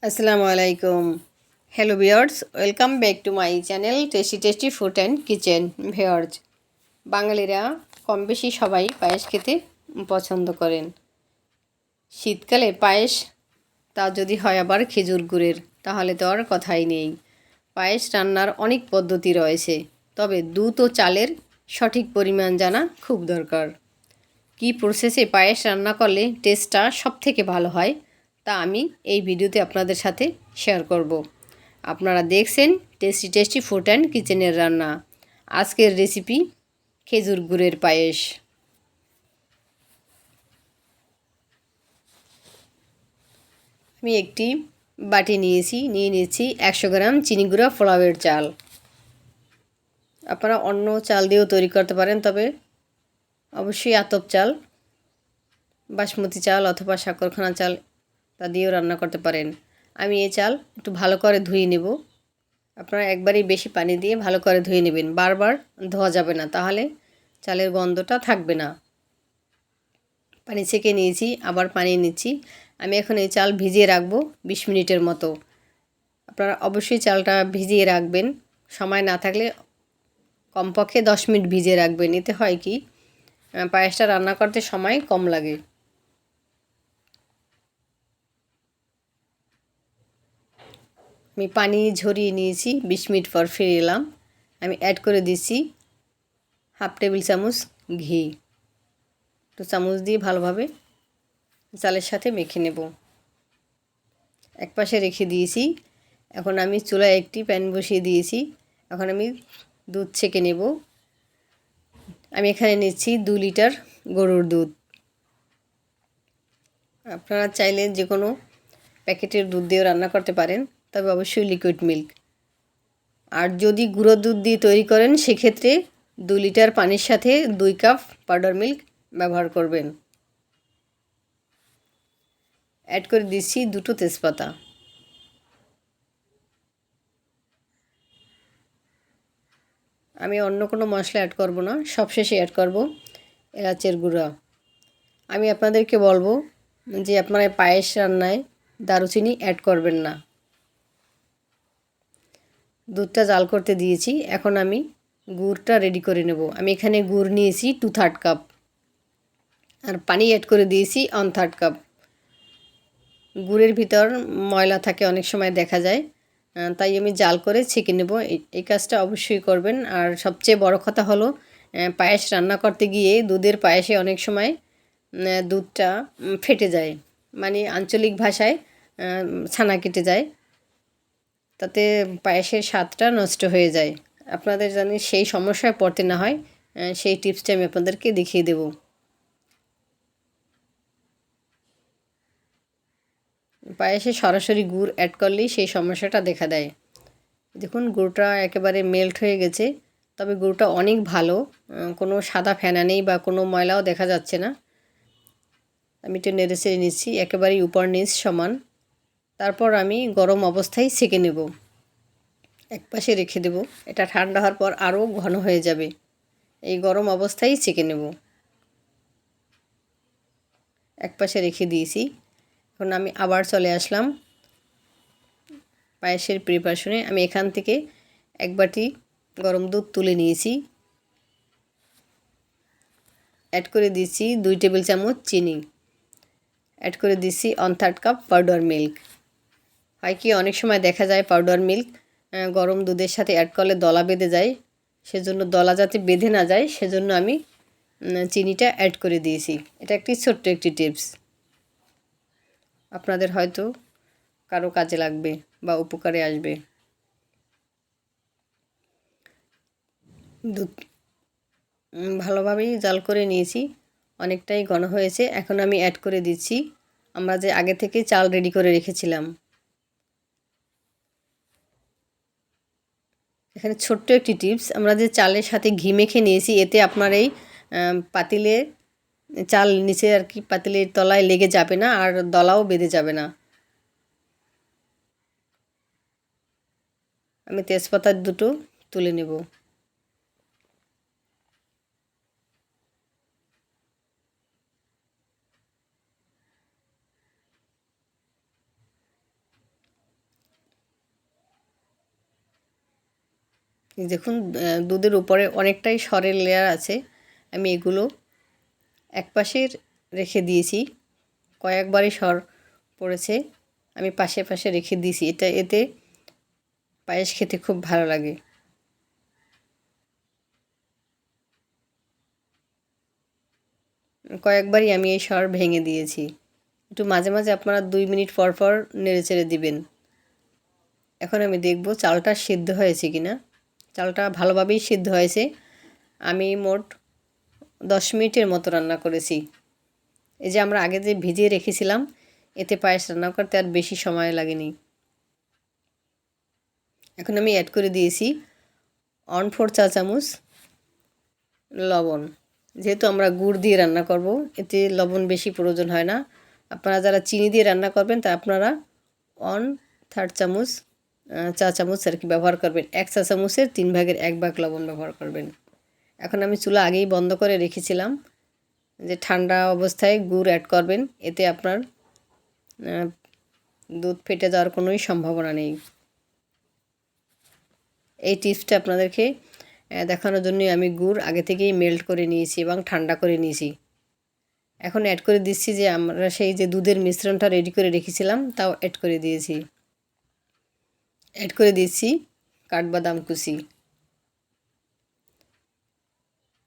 আসসালামু আলাইকুম। Hello viewers, welcome back to my channel tasty tasty food and kitchen. Viewers, বাঙালিরা কম বেশি সবাই পায়েস খেতে পছন্দ করেন। শীতকালে পায়েস, তা যদি হয় আবার খেজুর গুড়ের, তাহলে তো আর কথাই নেই। পায়েস রান্নার অনেক পদ্ধতি রয়েছে, তবে দুধ ও চালের সঠিক পরিমাণ জানা খুব দরকার। কী প্রসেসে পায়েস রান্না করলে টেস্টটা সবথেকে ভালো হয়, তা আমি এই ভিডিওতে আপনাদের সাথে শেয়ার করব। আপনারা দেখছেন টেস্টি টেস্টি ফুড অ্যান্ড কিচেনের রান্না। আজকের রেসিপি খেজুর গুড়ের পায়েস। আমি একটি বাটি নিয়ে নিচ্ছি 100 গ্রাম চিনি গুঁড়া পোলাওয়ের চাল। আপনারা অন্য চাল দিয়েও তৈরি করতে পারেন, তবে অবশ্যই আতপ চাল, বাসমতি চাল অথবা সাকরখানা চাল তা দিয়েও রান্না করতে পারেন। আমি এই চাল একটু ভালো করে ধুয়ে নেব। আপনারা একবারেই বেশি পানি দিয়ে ভালো করে ধুয়ে নেবেন, বারবার ধোয়া যাবে না, তাহলে চালের গন্ধটা থাকবে না। পানি ছেঁকে নিয়েছি, আবার পানি নিচ্ছি। আমি এখন এই চাল ভিজিয়ে রাখবো 20 মিনিটের মতো। আপনারা অবশ্যই চালটা ভিজিয়ে রাখবেন, সময় না থাকলে কমপক্ষে 10 মিনিট ভিজিয়ে রাখবেন। এতে হয় কি, পায়েসটা রান্না করতে সময় কম লাগে। আমি পানি ঝরিয়ে নিয়েছি, 20 মিনিট পর ফিরে এলাম। আমি অ্যাড করে দিচ্ছি হাফ টেবিল চামচ ঘি। একটু চামচ দিয়ে ভালোভাবে চালের সাথে মেখে নেব। একপাশে রেখে দিয়েছি। এখন আমি চুলায় একটি প্যান বসিয়ে দিয়েছি। এখন আমি দুধ ছেঁকে নেব। আমি এখানে নিচ্ছি 2 লিটার গরুর দুধ। আপনারা চাইলে যে কোনো প্যাকেটের দুধ দিয়েও রান্না করতে পারেন, তবে অবশ্যই লিকুইড মিল্ক। আর যদি গুঁড়ো দুধ দিয়ে তৈরি করেন, সেক্ষেত্রে 2 লিটার পানির সাথে 2 কাপ পাউডার মিল্ক ব্যবহার করবেন। অ্যাড করে দিচ্ছি 2টো তেজপাতা। আমি অন্য কোনো মশলা অ্যাড করব না, সবশেষে অ্যাড করব এলাচের গুঁড়া। আমি আপনাদেরকে বলবো যে আপনারা পায়েস রান্নায় দারুচিনি অ্যাড করবেন না। দুধটা জাল করতে দিয়েছি, এখন আমি গুড়টা রেডি করে নেব। আমি এখানে গুড় নিয়েছি 2/3 কাপ, আর পানি অ্যাড করে দিয়েছি 1/3 কাপ। গুড়ের ভিতর ময়লা থাকে, অনেক সময় দেখা যায়, তাই আমি জাল করে ছেঁকে নেব। এই কাজটা অবশ্যই করবেন। আর সবচেয়ে বড় কথা হলো, পায়েস রান্না করতে গিয়ে দুধের পায়েসে অনেক সময় দুধটা ফেটে যায়, মানে আঞ্চলিক ভাষায় ছানা কেটে যায়, তাতে পায়েসের স্বাদটা নষ্ট হয়ে যায়। আপনাদের জানি সেই সমস্যায় পড়তে না হয়, সেই টিপসটা আমি আপনাদেরকে দেখিয়ে দেব। পায়েসে সরাসরি গুড় অ্যাড করলেই সেই সমস্যাটা দেখা দেয়। দেখুন, গুড়টা একেবারে মেল্ট হয়ে গেছে, তবে গুড়টা অনেক ভালো, কোনো সাদা ফেনা নেই বা কোনো ময়লাও দেখা যাচ্ছে না। আমি একটু নেড়ে চেড়ে নিচ্ছি, একেবারেই উপর নিচ সমান। তারপর আমি গরম অবস্থায় ছেঁকে নেব, একপাশে রেখে দেব। এটা ঠান্ডা হওয়ার পর আরও ঘন হয়ে যাবে। এই গরম অবস্থায় ছেঁকে নেব। একপাশে রেখে দিয়েছি। এখন আমি আবার চলে আসলাম পায়েসের প্রিপারেশনে। আমি এখান থেকে 1 বাটি গরম দুধ তুলে নিয়েছি। অ্যাড করে দিচ্ছি 2 টেবিল চামচ চিনি। অ্যাড করে দিচ্ছি 1/3 কাপ পাউডার মিল্ক। হয় কি, অনেক সময় দেখা যায় পাউডার মিল্ক গরম দুধের সাথে অ্যাড করলে দলা বেঁধে যায়। সেজন্য দলা যাতে বেঁধে না যায়, সেজন্য আমি চিনিটা অ্যাড করে দিয়েছি। এটা একটি ছোট্ট একটি টিপস, আপনাদের হয়তো কারো কাজে লাগবে বা উপকারে আসবে। দুধ ভালোভাবেই জাল করে নিয়েছি, অনেকটাই ঘন হয়েছে। এখন আমি অ্যাড করে দিচ্ছি আমরা যে আগে থেকে চাল রেডি করে রেখেছিলাম। এখানে ছোট্ট একটি টিপস, আমরা যে চালের সাথে ঘি মেখে নিয়েছি, এতে আপনার এই পাতিলে চাল নিচে আর কি পাতিলের তলায় লেগে যাবে না, আর দলাও বেঁধে যাবে না। আমি তেজপাতা 2টো তুলে নেব। দেখুন দুধের উপরে অনেকটাই সরের লেয়ার আছে। আমি এগুলো এক পাশের রেখে দিয়েছি, কয়েকবারই সর পড়েছে, আমি পাশে পাশে রেখে দিয়েছি। এতে পায়েস খেতে খুব ভালো লাগে। কয়েকবারই আমি এই সর ভেঙে দিয়েছি। একটু মাঝে মাঝে আপনারা 2 মিনিট পর পর নেড়ে চেড়ে দিবেন। এখন আমি দেখব চালটা সিদ্ধ হয়েছে কি না। চালটা ভালোভাবেই সিদ্ধ হয়েছে। আমি মোট 10 মিনিটের মতো রান্না করেছি। এই যে আমরা আগে যে ভিজিয়ে রেখেছিলাম, এতে পায়েস রান্না করতে আর বেশি সময় লাগেনি। এখন আমি অ্যাড করে দিয়েছি 1/4 চা চামচ লবণ। যেহেতু আমরা গুড় দিয়ে রান্না করব, এতে লবণ বেশি প্রয়োজন হয় না। আপনারা যারা চিনি দিয়ে রান্না করবেন তা আপনারা 1/3 চামচ চা চামচ আর কি ব্যবহার করবেন। 1 চা চামচের 3 ভাগের 1 ভাগ লবণ ব্যবহার করবেন। এখন আমি চুলা আগেই বন্ধ করে রেখেছিলাম, যে ঠান্ডা অবস্থায় গুড় অ্যাড করবেন। এতে আপনার দুধ ফেটে যাওয়ার কোনোই সম্ভাবনা নেই। এই টিপসটা আপনাদেরকে দেখানোর জন্যই আমি গুড় আগে থেকেই মেল্ট করে নিয়েছি এবং ঠান্ডা করে নিয়েছি। এখন অ্যাড করে দিচ্ছি যে আমরা সেই যে দুধের মিশ্রণটা রেডি করে রেখেছিলাম তাও অ্যাড করে দিয়েছি। অ্যাড করে দিচ্ছি কাঠবাদাম কুচি।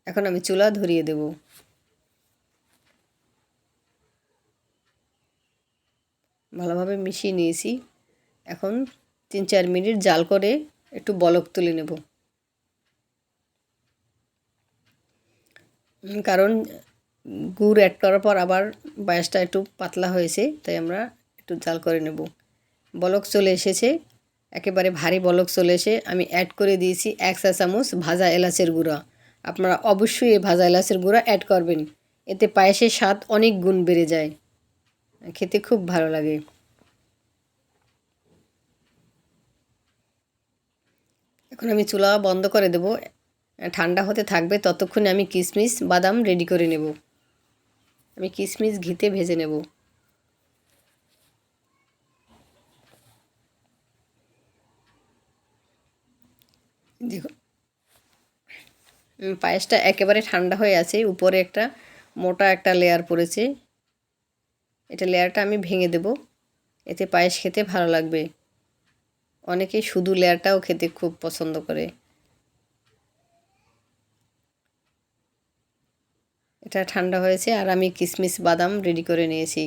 এখন আমি চুলা ধরিয়ে দেব। ভালোভাবে মিশিয়ে নিয়েছি। এখন 3-4 মিনিট জাল করে একটু বলক তুলে নেব। কারণ গুড় অ্যাড করার পর আবার পায়েসটা একটু পাতলা হয়েছে, তাই আমরা একটু জাল করে নেব। বলক চলে এসেছে, একেবারে ভারী বলক চলে এসে আমি অ্যাড করে দিয়েছি 1 চা চামচ ভাজা এলাচের গুঁড়া। আপনারা অবশ্যই এই ভাজা এলাচের গুঁড়া অ্যাড করবেন। এতে পায়েসের স্বাদ অনেক গুণ বেড়ে যায়, খেতে খুব ভালো লাগে। এখন আমি চুলা বন্ধ করে দেব। ঠান্ডা হতে থাকবে, ততক্ষণে আমি কিশমিশ বাদাম রেডি করে নেব। আমি কিশমিশ ঘিতে ভেজে নেব। দেখুন পায়েসটা একেবারে ঠান্ডা হয়ে আছে, উপরে একটা মোটা একটা লেয়ার পড়েছে। এটা লেয়ারটা আমি ভেঙে দেব, এতে পায়েস খেতে ভালো লাগবে। অনেকেই শুধু লেয়ারটাও খেতে খুব পছন্দ করে। এটা ঠান্ডা হয়েছে আর আমি কিশমিশ বাদাম রেডি করে নিয়েছি।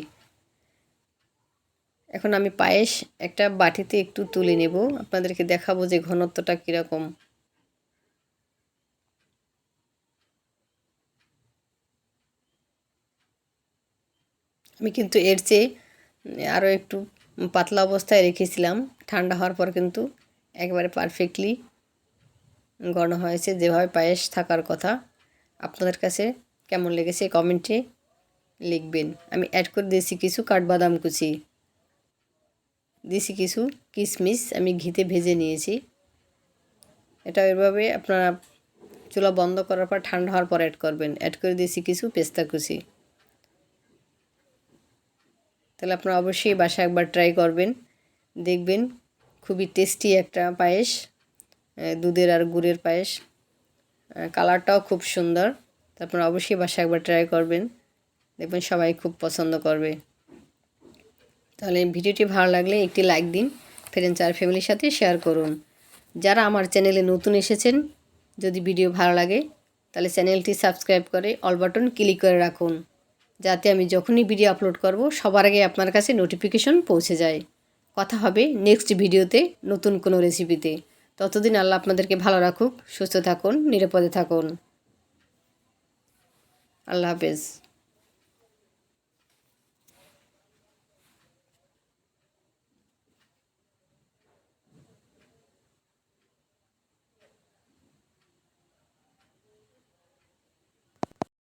এখন আমি পায়েস একটা বাটিতে একটু তুলে নেব, আপনাদেরকে দেখাবো যে ঘনত্বটা কীরকম। আমি কিন্তু এর চেয়ে আরও একটু পাতলা অবস্থায় রেখেছিলাম। ঠান্ডা হওয়ার পর কিন্তু একবারে পারফেক্টলি ঘন হয়েছে, যেভাবে পায়েস থাকার কথা। আপনাদের কাছে কেমন লেগেছে কমেন্টে লিখবেন। আমি অ্যাড করে দিয়েছি কিছু কাঠবাদাম কুচি, দিয়েছি কিছু কিশমিশ আমি ঘিতে ভেজে নিয়েছি। এটা এভাবে আপনারা চুলা বন্ধ করার পর ঠান্ডা হওয়ার পর অ্যাড করবেন। অ্যাড করে দিয়েছি কিছু পেস্তা কুচি। তাহলে আপনারা অবশ্যই বাসায় একবার ট্রাই করবেন, দেখবেন খুবই টেস্টি একটা পায়েস, দুধের আর গুড়ের পায়েস। কালারটাও খুব সুন্দর। আপনারা অবশ্যই বাসায় একবার ট্রাই করবেন, দেখবেন সবাই খুব পছন্দ করবে। তাহলে ভিডিওটি ভালো লাগলে একটি লাইক দিন, ফ্রেন্ডস আর ফ্যামিলির সাথে শেয়ার করুন। যারা আমার চ্যানেলে নতুন এসেছেন, যদি ভিডিও ভালো লাগে তাহলে চ্যানেলটি সাবস্ক্রাইব করে অল বাটন ক্লিক করে রাখুন, যাতে আমি যখনই ভিডিও আপলোড করব সবার আগে আপনার কাছে নোটিফিকেশন পৌঁছে যায়। কথা হবে নেক্সট ভিডিওতে নতুন কোনো রেসিপিতে। ততদিন আল্লাহ আপনাদেরকে ভালো রাখুক, সুস্থ থাকুন, নিরাপদে থাকুন। আল্লাহ হাফেজ।